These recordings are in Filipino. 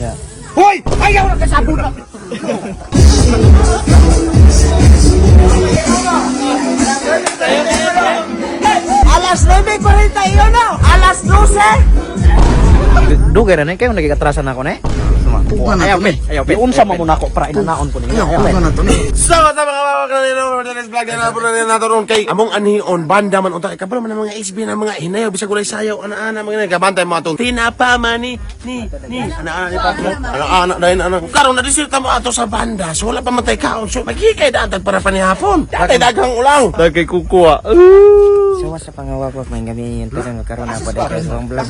Yeah. Hoy! Ayaw na kasabot na! Alas 9:41 na! Alas 12! Dugay na kayo nagikatrasan ako na Ayaw, Pit. Ayaw, Pit. Unsa mo muna ako para inanaon po ninyo. Ayaw, So, sa mga kanino, Rodelis Vlog na po na nato kay among anhion, banda man unta kay kabalo man mga SB na mga hinayaw bisag walay sayaw ana-ana mga nagabantay mga tong tinapama ni ana-ana ni Pablo. Ana dahil ana. Karon na disilta mo ato sa banda. So wala pa man tay kaon. So magikay daan para panihapon. Datay daghang ulang. Dagay kukuha. So sa pangawawak may gabi yun pero nagkaroon na pa dahil sa vlog.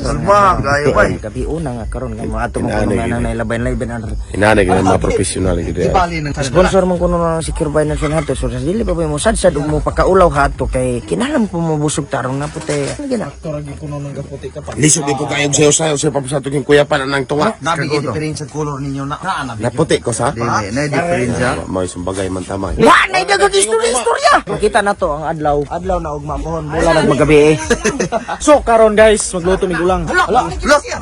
Gabi una nga karon nga mga ato mo kuno na nailabay-labay na. Inanay ka mga professional gid. Sponsor man kuno ng Secure Binance and Hato. So sa dili pa mo sad mo pakaulaw hato kay kinalam po mabusog tarong na puti. Gina. Lisod di ko kayo sayo sa papasato king kuya pa nang tunga. Nabi diferensya color ninyo na. Naputi ko sa. Na diferensya. May sumbagay man tamay. Wa na dagat istorya. Makita na to ang adlaw. Adlaw na ugma pohon mula nagmagabi. So karon guys, magluto mig ulang. Hala.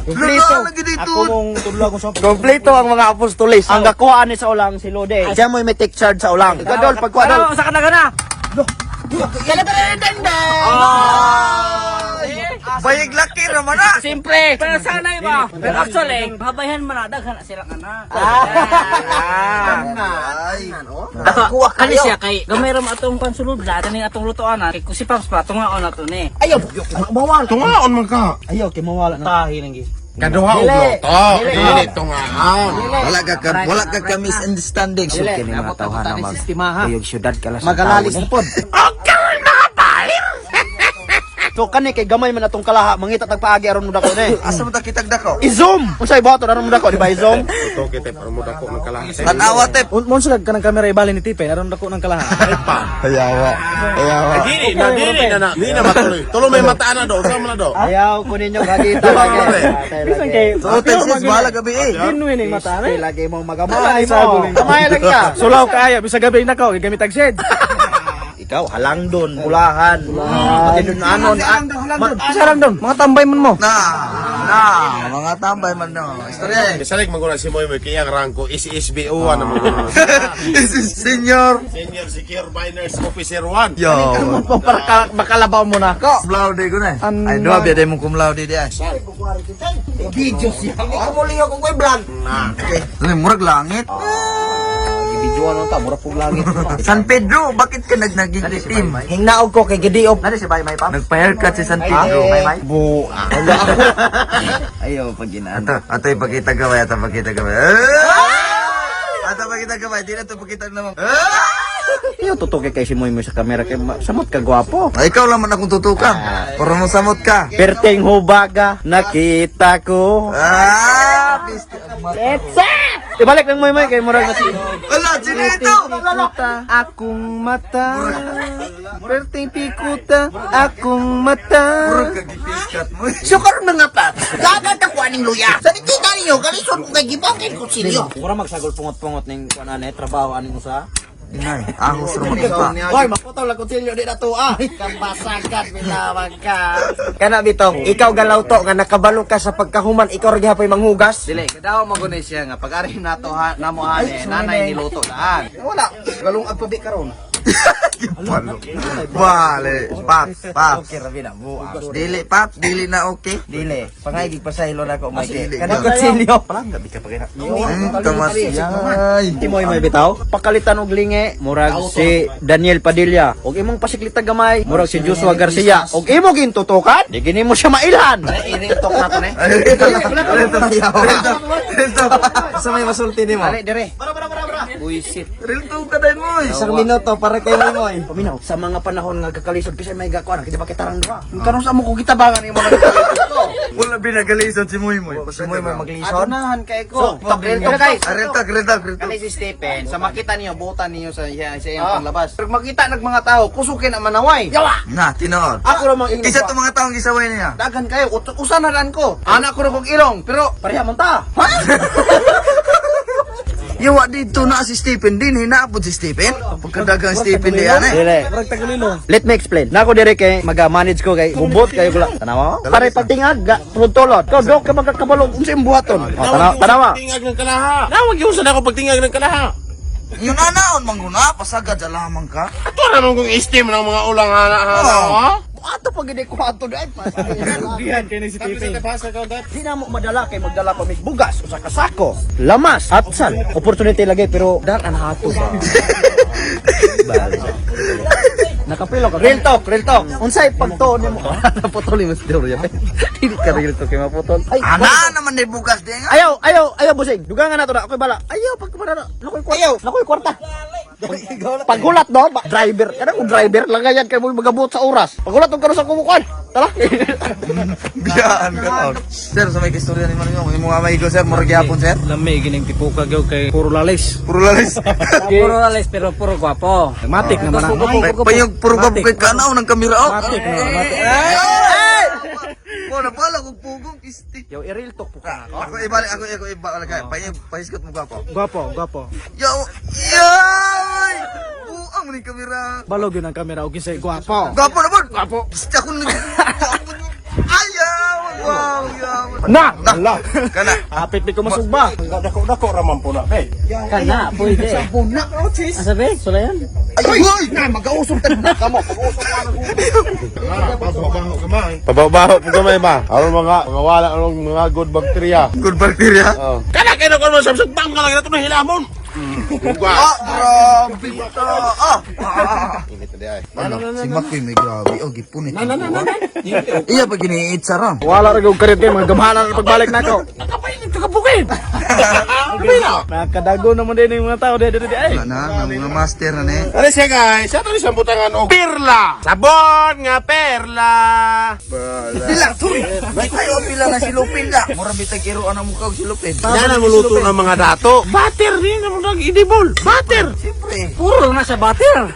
Kompleto. Ako mong tudlo ko sa. Kompleto ang mga apostoles. Ang gakuha ni sa ulang si Lode. Siya mo may take charge sa ulang. Gadol pagkuha daw. Sa kana kana. Kala ba rin danda? Bayig laki naman na. Simple. Pero sana iba. Pero actually, habayhan man na daghan na sila kana. Kuha Kani siya kay gamay ra atong pansulod la kani atong lutoan na kay kusipang pa tungaon na to ni. Ayaw. Bawal. Tungaon man ka. Ayaw kay mawala na. Tahi nang gi. Kaduha og loto. Dili tungaon. Wala ka ka misunderstanding. So kini mga tawhan na mag kuyog syudad kala sa Magalalis na pod. So kani kay gamay man atong kalaha mangita tagpaagi aron mo dako ni. Asa mo ta kitag dako? I-zoom. Unsay bato aron mo dako di ba i-zoom? Ito kita para mo dako ng kalahi. Tanawa te. Unsa kanang kamera ibali ni Tipe aron dako ng kalaha. Ayawa. Dili na matuloy. Tulo may mata na do. Sama na do. Ayaw ko ninyo gagita lagi. Bisan kay So tensis bala gabi eh. Dinuin ni mata na. Lagi mo magamay mo. Kamay lang ka. Sulaw kaya bisa gabi na ko gamit tag shed. Ikaw halang doon, bulahan. Pati doon anon. Sarang doon, mga tambay man mo. Mga tambay man no. Istorya. Salig maguna si Moy kay ang ranko is SBO na mo. This is senior. Senior Secure Binance Officer 1. Yo. Para makalabaw mo na ko. Cum laude ko na. Ay do biya mo cum laude di ay. Video siya. Ako mo liyo kung koy vlog. Okay. Ano murag langit? Video ano ta, mura pug langit. San Pedro, bakit ka naging itim? Hingnaog ko kay Gidiop. Ano si May pa? Nagpa-haircut si San Pedro. May. Bu. Ayaw pag ginaan. Ato ipakita gamay, ato pakita gamay. Ato pakita gamay, di na to pakita naman. Iyo tutok kay si Moy sa kamera kay samot ka gwapo. Ay, ikaw lang man akong tutukan. Para mo samot ka. Perting hubaga nakita ko. Ibalik ng Moy kay murag na si. Wala, sino ito? Akong mata. Perting pikuta akong mata. Kagipiskat mo. So karon mga paps, dagat ako aning luya. Sa dikita ninyo, kalisod ko kay gibangin ko silyo. Mura magsagol pungot-pungot ning kuanane trabaho aning usa. Inay, ahos rin pa. Hoy, maputaw lang kutsilyo di na to ah. Kampasagat, bilawag ka. Kana bitong, ikaw galaw to nga nakabalo ka sa pagkahuman, ikaw ra gyapon manghugas. Dili, kadaw mo gunay siya nga pag-ari nato namo ane nanay niluto daan. Wala, galungag pa di karon. Bale, paps. Okay ra bina mo. Dili, paps, dili na okay. Dili, pangay gigpasahilo na ko may. Dili Kana na. kutsilyo. Palang gabi ka pagina. Tamas. Yay. Timoy may bitaw. Pakalitan og lingi, murag si Daniel Padilla. Og imong pasiklita gamay, murag si Joshua Garcia. Og imo gintutukan, di gini mo siya mailan. Initok na to ni. Sa may masulti nimo. Ali dire. Buisit. Real talk ka din mo. Isang minuto para kay Moy. Paminaw, sa mga panahon nga kakalisod kasi may gakuan, kita ba kitarang duha. Karon sa mo ko kitabangan imo mga Wala binagalisod si Moy Moy. Si Moy may maglison. Adunahan kay ko. Real talk guys. Real talk. Kani si Stephen, sa makita niyo butan niyo sa iyang panglabas. Pag makita ng mga tao, kusukin ang manaway. Yawa. Na, tinood. Ako ra mang Isa to mga taong gisaway niya. Dagan kayo, usanaran ko. Anak ko na kong ilong, pero pareha man ta. Ha? Yawa dito na si Stephen din, hinaapod si Stephen. Pagkadagang Stephen di yan eh. Dire. Let me explain. Nako dire kay mag-manage ko kay gubot kayo kula. Tanawa. Pare pagtingag ga tulot. Ko dok ka magkakabalog unsay imbuhaton. Tanawa. Pagtingag ng kalaha. Nawag yung sa ako pagtingag ng kalaha. Yung anaon mangguna, pasagad sa lamang ka. Ato naman kung steam ng mga ulang hana-hana, ha? Ato pag hindi ko ato dahil. Dihan kay ni si Stephen. Basa ka, Dad. Di na mo madala kay magdala pa mig bugas usa ka sako. Lamas at san opportunity lagi pero dal an hato ba. Nakapilo ka. Real talk. Unsay pagtuon nimo? Naputol mo si Doria. Hindi ka real talk kay maputol. Ay, Ana naman ni bukas di nga. ayaw busing. Dugangan na to na. Ako'y bala. Ayaw pagkumara. Nakoy kwarta. Paghulat no, driver. Kada kung driver lang ganyan kay mo magabot sa oras. Paghulat og karon sa kumukuan. Tara. Biyaan ka. Sir, sa may istorya ni man yung mga maigo sir, murag yapon sir. Lami gining tipo ka gyud kay puro lalis. Puro lalis. Puro lalis pero puro gwapo. Matik naman ang. Payong puro ka kay kanaw ng kamera. Matik na. Mo na pala kung pugong isti. Yo, i-real talk po ka. Ako ibalik ako ibalik. Payong pahiskot mo gapo. Gwapo. Yo. Yoy! Buang mo ni kamera. Balog yun ang kamera o kinsay gwapo. Gapo na po. Gapo. Basta ako nag. Ayaw! Wow! Na! Kana. Hapit ni ko masugba. Dako raman po na, hey. Kana, pwede. Sabuna ka, sis. Asabi, sulayan. Ay! Mag-ausong tayo na kamo. Pababaho po kamay ba? Aron mga wala anong mga good bacteria. Good bacteria. Kana kayo ko man sabsag bang ka lang na ito na hilamon. Grabe ito. Si Makoy may grabe. Oh, gipunit. Iya pag giniit sa ram. Wala rin yung karit kayo, mga gamahalan ang pagbalik na ako. Nakapainit ka kabukid. Nakadago naman din yung mga tao dito ay. Na mga master na ne. Ano siya guys? Ito rin siyang butangan o perla. Sabon nga perla. Pila, tuy. Ayo pila na si Lupin da. Mura bitag iro ana mukha si Lupin. Yan ang muluto ng mga dato. Butter din ang mga edible. Butter. Siyempre. Puro na siya batir.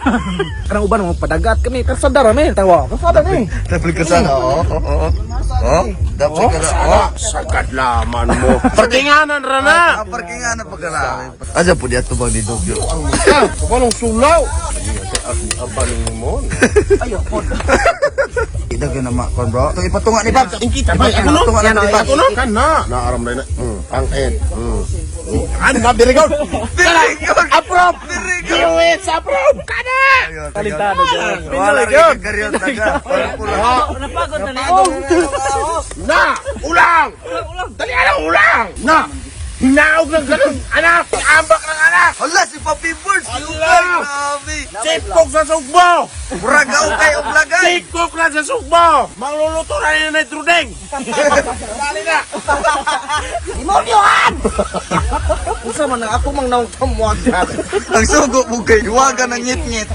Karang uban mga padagat kami, karsada rami. Tawa, karsada ni. Dapat ka sana. Oh, dapat ka sana. Sagad laman mo. Partinganan rana. Parkingan na pagkala. Aja po diya to bang ni Dogyo. Kapalong sulaw. Abaning mo. Ida ka na makon bro. Ito ipatunga ni Bob. Ingkita ba? Ako no? Ipatunga na ni Bob. Ako no? Kan na. Naaram na na. Ang end. Kan na, very good. Approve. Kiwits, approve. Kana. Kalintado dyan. Wala rin karyot taga. Napagod na niya. Na! Ulang! Dali alang ulang! Na! Hinaog ng ganun, anak! Ambak ng anak! Hala si Papi Birds. Hala! Grabe. Sipkok sa sugbo! Buragaw kayo blagay. Sipkok na sa sugbo! Mangluluto na rin na trudeng! Dali na! Usa man ako mang naong kamuagan. Ang sugo mo kay iwaga ng ngit-ngit.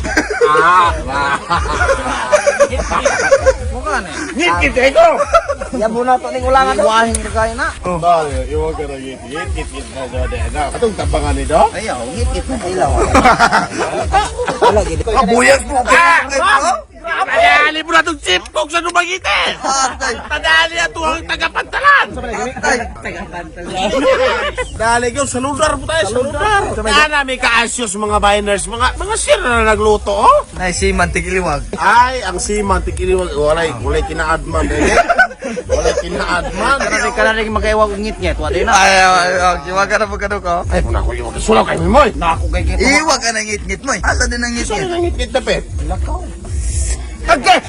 Mukha na. Ngit-ngit ko! Yabo na to ning ulangan. Wahing kagaya na. Dali, iwag ka na ngit-ngit. Ngit-ngit na na. Atong tabangan ni do? Ayaw, ngit-ngit na ilaw. Wala gid. Kabuyas mo kay. Padali mo na itong sipkok sa Dumagite! Atay. Padali na ito ang tagapantalan! Atay. Dali ko, sa ludar po tayo, sa ludar! Kaya may kaasyos mga biners, mga sir na nagluto, oh! Nay si Mantik Iliwag. Ay, ang siman, tikiliwag, walay kinaadman, eh. Walay kinaadman. Kanaring magkaiwag ngit-ngit. Wala na. Ay, iwaga na pagkano ko. Ay, kung ako iwag, sulaw kayo, Mimoy! Ako kay kito. Iwag ka ng ngit-ngit mo. Asa din ang Saan ngit-ngit. ang ngit-ngit na, Pet? Okay.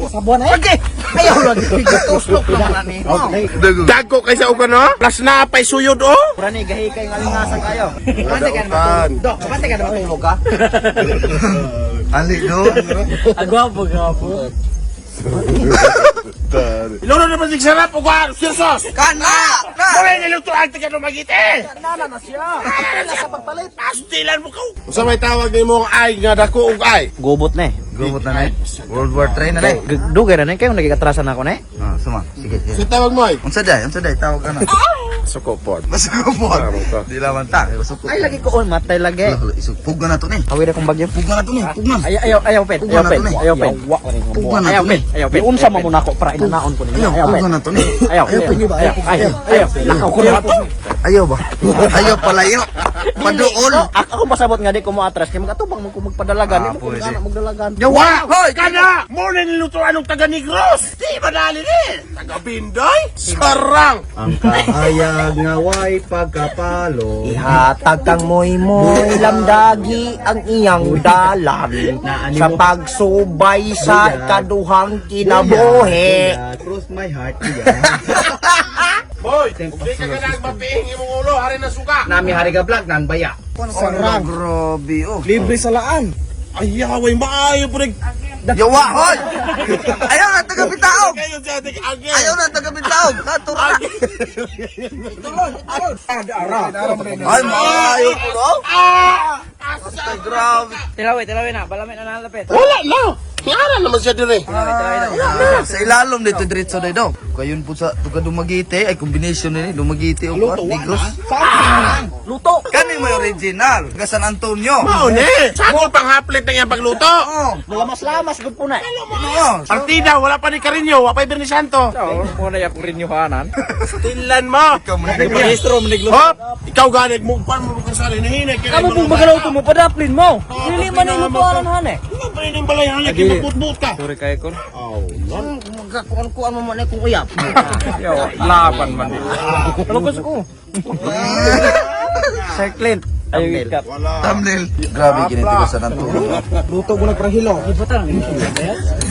Sabuan ay. Okay. Ayaw lagi. Tuslok naman ni. Dagko kayo sa ugan, no? Plus na pa'y suyod, oh! Prani gahi kay ngalingasan kayo. Pante ka Kan. na. Dok, pante ka na mo ka. Ali no. Agwapo. Ilono na ba sarap o kwa? Sirsos! Kana! Mula niluto ang taga Dumagite! Nana na siya. Sa pagpalit. Pastilan mo ko! Sa may tawag ni mo ay nga dako og ay. Gubot na eh. Gumot na na. World War 3 na na. Dugay na kayo nagikatrasan ako na eh. Suma. Sige. Si tawag mo ay. Unsa day? Tawag ka na. Sukopod. Masukupon. Di laman ta. Masukupon. Ay lagi ko on matay lagi. Isupog na to ni. Awira kong bagyo. Pug na to ni. Pug na. Ayaw pet. Puga na to ni. Ayaw pet. Pug na Ayaw to pet. ni. Ayaw pet. Unsa mo muna ko para inanaon ko ninyo. Ayaw, pug na to ni. Ayaw. Ayaw. Lakaw ko na to. Ayaw ba? Ayaw palayo. Paduol. Ako pasabot nga di ko mo atras kay magatubang mo ko magpadalagan. Di mo ko pwede. ana magdalagan. Yawa! Hoy! Kana! Mo na nilutuan ng taga Negros! Di madali ni! Taga Bindoy! Sarang! Ang kahayag nga way pagkapalo. Ihatag kang moy lamdagi ang iyang dalan sa pagsubay sa kaduhang kinabuhi. Cross my heart. Boy! Hindi ka ka nagmapiing imong ulo! Hari na suka! Nami hari ka vlog nan baya. Sarang. Grabe oh. Libre sa laan. Ay, yaway! Maayo po rin! Yawa hoy. Ayaw na taga bitaog. Kayo sa ating agay! Ayaw na taga bitaog. Katura. Ay maayo ko no. Ay grabe. Tilaway na. Balamit na nalapit. Wala lang! Kaya naman siya dire! Sa ilalom dito diretso dito. Kayon po sa tuga Dumagite ay combination ni Dumagite o Negros. Luto. Kani mo original, ga San Antonio. Mauni! Saan pang haplit na iyang pagluto? Oh, Lamas-lamas gud po na. ano? Partida, wala pa ni Carinyo, wapay Bernie Santo. Mo na yakong rinyuhanan. Tilan mo! Ministro maniglo. Hop! Ikaw ganit, mugpan mo kung saan hinahinay. Kamo pong magalaw mo padaplin mo. Dili man ni lutuaran hane. Ano pa rin yung balay halagi magbutbut ka? Sorry kay kon. Magkakuan mo man kung uyap. Yo, laban man din. Ano gusto ko? Sir Clint. Ayaw ikat. Thumbnail. Grabe ginito ga San Antonio. Luto mo nagprahilo.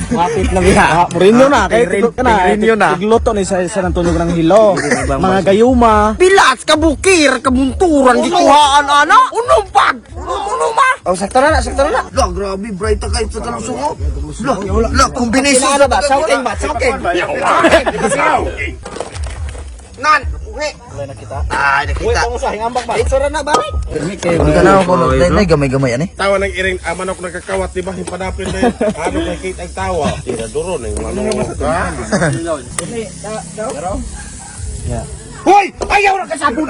Mapit na biya. Rinyo na. Kay Rinyo na. Igluto ni sa San Antonio ng hilo. Mga gayuma. Pilas kabukir kabunturan gikuhaan ana. Unumpag. Unuma. Oh, sakto na. La, grabe bright ka kahit sa talusungo. La, combination Ano ba? Sauking ba? Sauking. Nan. Ah, nakita. Usahing ambak ba? Itsura na ba? Hindi na ako na gamay-gamay ani. Tawa ng iring, manok nagkakawat, di ba? Hipadapin na yun. Ano kay Kate ang tawa? Tira duro na yung manok. Hoy! Ayaw na kasabot.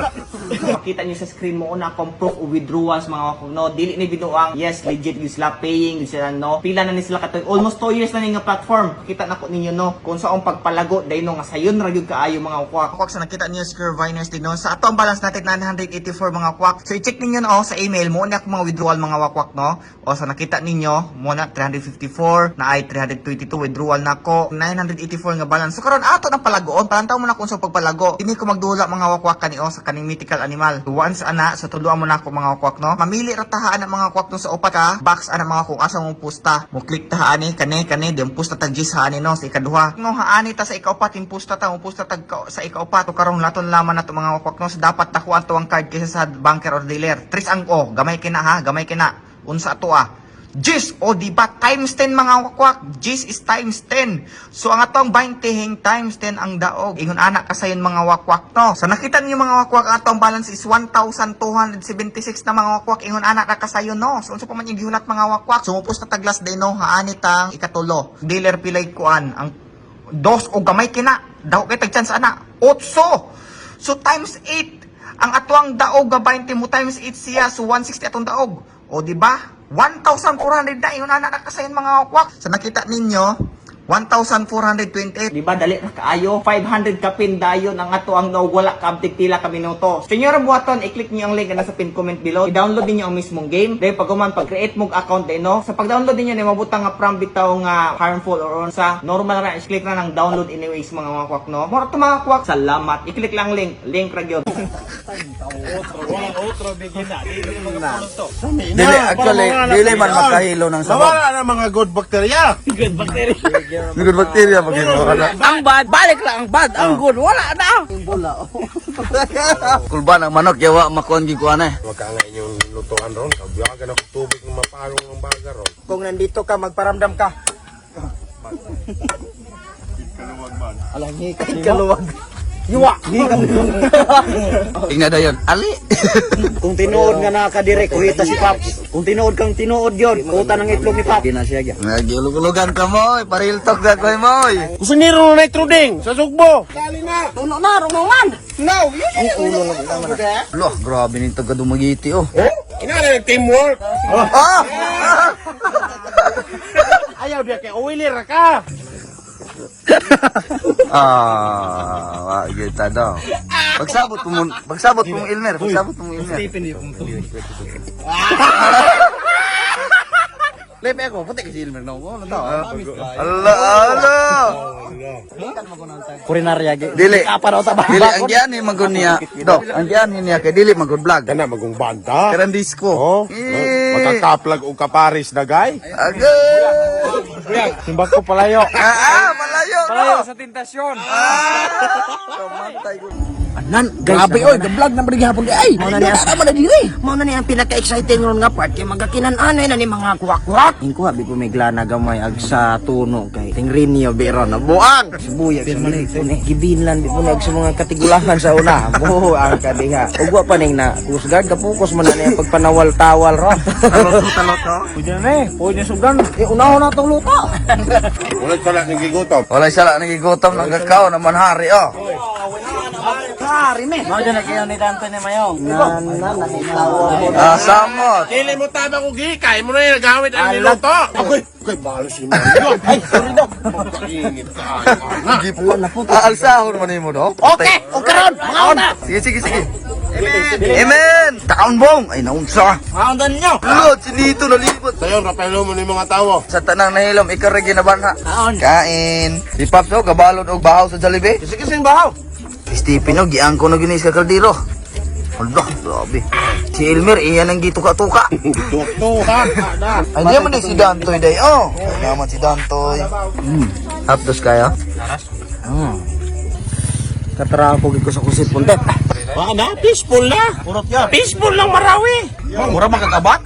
Makita niyo sa screen mo una kung proof o withdrawals mga wakog no. Dili ni binuang yes legit yung sila paying sila no. Pila na ni sila katoy almost 2 years na ni nga platform. Kita na ko ninyo no kung saong pagpalago dahil no nga sayon ra gyud kaayo mga kwak. Kwak sa nakita niyo Scare Viners din no. Sa ato ang balance natin 984 mga kwak. So i-check ninyo no sa email mo na mga withdrawal mga wakwak no. O sa nakita ninyo mo na 354 na ay 322 withdrawal na ko 984 nga balance. So karon ato na palagoon. Palantaw mo na kung sa pagpalago. Hindi ko magdula mga wakwak kani o sa kaning mythical animal. Once ana sa tuluan mo na ako mga wakwak no. Mamili ra tahaan ang mga wakwak no sa upat ka. Box ana mga kung asa mong pusta. Mo click tahaan ni kani di ang pusta tag gis haani no sa ikaduha. No haani ta sa ikaupat yung pusta ta mo pusta tag sa ikaupat. So karon laton laman na to mga wakwak no. Sa dapat takuan to ang card kaysa sa banker or dealer. Tris ang o gamay kina ha, gamay kina. Unsa ato Gis o di ba times 10 mga wakwak. Gis is times 10. So ang atong 20 hing times 10 ang daog. Ingon anak kasayon mga wakwak no. So nakita niyo mga wakwak ang atong balance is 1,276 na mga wakwak. Ingon anak na kasayon no. So unsa pa man yung gihulat mga wakwak. Sumupos na taglas day no. Haani tang ikatulo. Dealer pilay kuan ang dos o gamay kina. Daw kay tag chance ana. 8. So times 8 ang atuang daog ga 20 mo times 8 siya. So 160 atong daog. O di ba? 1,400 na yun na nakasayon mga wakwak. Sa nakita ninyo, 1,428. Di ba dali na kaayo 500 ka pin dayon ang ato ang no wala ka abtik pila ka minuto. Senyor buhaton i-click niyo ang link na sa pin comment below. I-download niyo ang mismong game. Dahil pag pag-create mo account din no. Sa pag-download niyo ni mabutang nga from bitaw nga harmful or sa normal ra i-click na ng download anyways mga wakwak no. More to mga wakwak. Salamat. I-click lang link ra gyud. Dili actually dili man makahilo ng sabon. Nawala na mga good bacteria. Good bacteria pag wala. Ang bad, balik lang ang bad. Ang good, wala na. Kulban ang manok yawa makuan gi kuan eh. Huwag ka nga inyong lutuan ron. Kabiyagan ako tubig ng maparong ng baga ron. Kung nandito ka, magparamdam ka. Kaluwag man. Alam niya, kaluwag. Yuwa! Tingnan na yun. Ali! Kung tinuod nga nakadirek, kuhita si Paps. Kung tinuod kang tinuod yun, kuta ng itlog ni Paps. Hindi na siya gya. Nagyulog-ulugan ka mo, paril talk na ko mo. Gusto niro na truding sa sugbo. Dali na. Tuno na, rumaman! No, Ang ulo lang naman. Loh, grabe nito gadumagiti oh. Ina teamwork. Ah! Ayaw dia kay uwilir ka. Ah, kita daw. Pagsabot mo Ilmer, pagsabot mo Ilmer. Lepe ako, puti kasi Ilmer no. Ano to? Ala. Kurinarya, Dili. Apa daw tabang. Dili ang giyan ni magun niya. Dok, ang giyan niya kay dili magud vlog. Kana magong banda. Karan disco. Oh, magkakaplag o kaparis na gay. Agay. Simbag ko palayo. Malayo. Palayo sa tentasyon. Kamatay ko. Nan, grabe oy, ga-vlog na bali gihapon di ay. Mao na niya Mao na niya ang pinaka-exciting ron nga part kay magakinan-anay na ni mga kwak-kwak. Ingko habi ko may glana gamay ag sa tuno kay Tingrinio beron na buang. Buya sa mali ni gibinlan di punag sa mga katigulahan sa una. Buang ka diha. Ug wa pa ning na Coast Guard ka focus man na niya pagpanawal-tawal ron. Talot no? Pwede na pwede sugdan. Unahon na tong luto. Wala sala ng gigutom. Wala sila nagigutom ng kakao naman hari oh. Hari me. Mao na kayo ni Dante ni Mayong. Na Samot. Dili mo tama ko gikay mo na yung nagawit ang niluto. Okay, balos si Mario. ay, sorry daw. Pagkaingit ka. Alsahon man nimo do. Okay, okay ron. Mga na. Sige. Amen. Taon bong ay naunsa. Maundan nyo. Lord, sinito nalibot. Sayo, rapelo mo ni mga tawo. Sa tanang nahilom, ikaw rin ginabanha. Aon. Kain. Si Paps o, kabalon o bahaw sa Jollibee. Sige sing bahaw. Stephen o, giang ko na ginis ka kaldiro. Hala, grabe. Si Elmer, iyan ang gituka-tuka. Tuka. Ay, di man si Dantoy day. Oh, ay naman si Dantoy. Hapdos kaya? Katara ko giko sa kusit puntet. Na, peaceful na. Peaceful lang Marawi. Mura makakabat?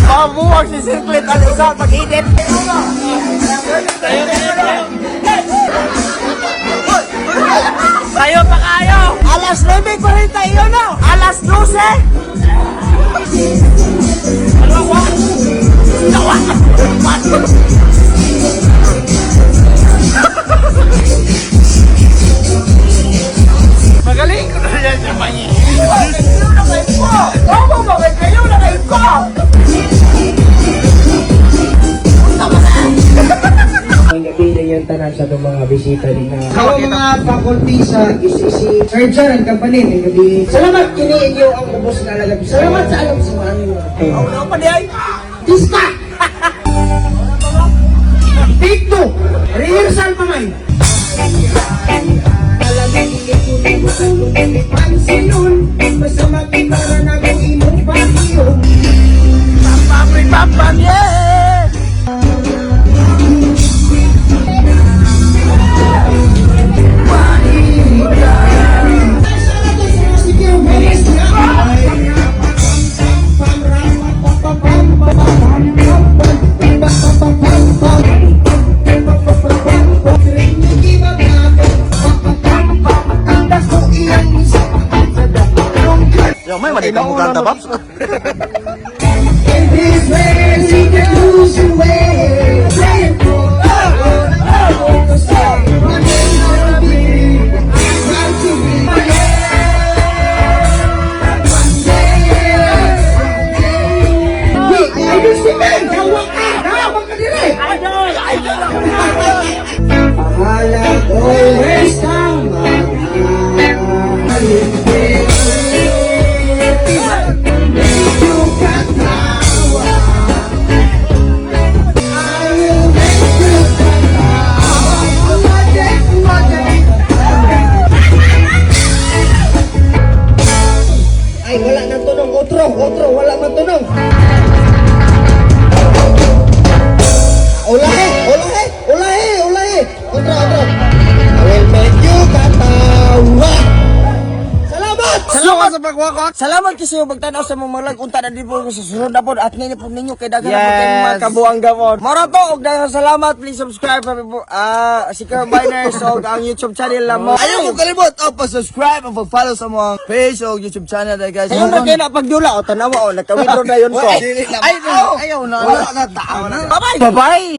Pamuwag si Simplet Alisa pag-edit. Tayo pa kayo. Alas 9:41 na. Alas 12. Magaling ko na yan sa manyi. Kayo na kayo ko! Ang gabi yung tanan sa itong mga bisita din na sa mga faculty sa GCC Sir John ang company ng gabi. Salamat kini inyo ang ubos na alagab. Salamat sa alam sa mga ano. Ano pa di ay? Pista! Take 2! Rehearsal pa man! Pansinon, masama kita na nag-uinom pa iyo. Papam, yeah! Yo, may manikang mukhang tabap. This way, you can lose your way. Play it for sa pagwakwak. Salamat kasi yung pagtanaw sa mga malag unta na din po sa sunod na po at ngayon po ninyo kay dagan na po kayo mga kabuang gamon. Mara to og daghang salamat, please subscribe si Carabiners og ang YouTube channel lang mo. Ayaw mo kalimot pa-subscribe o pag-follow sa mga page o YouTube channel dahil guys. Ayun na kayo na pagdula o tanawa o nagka-withdraw na yun ko. Ayaw na. Wala na tao na. Bye bye.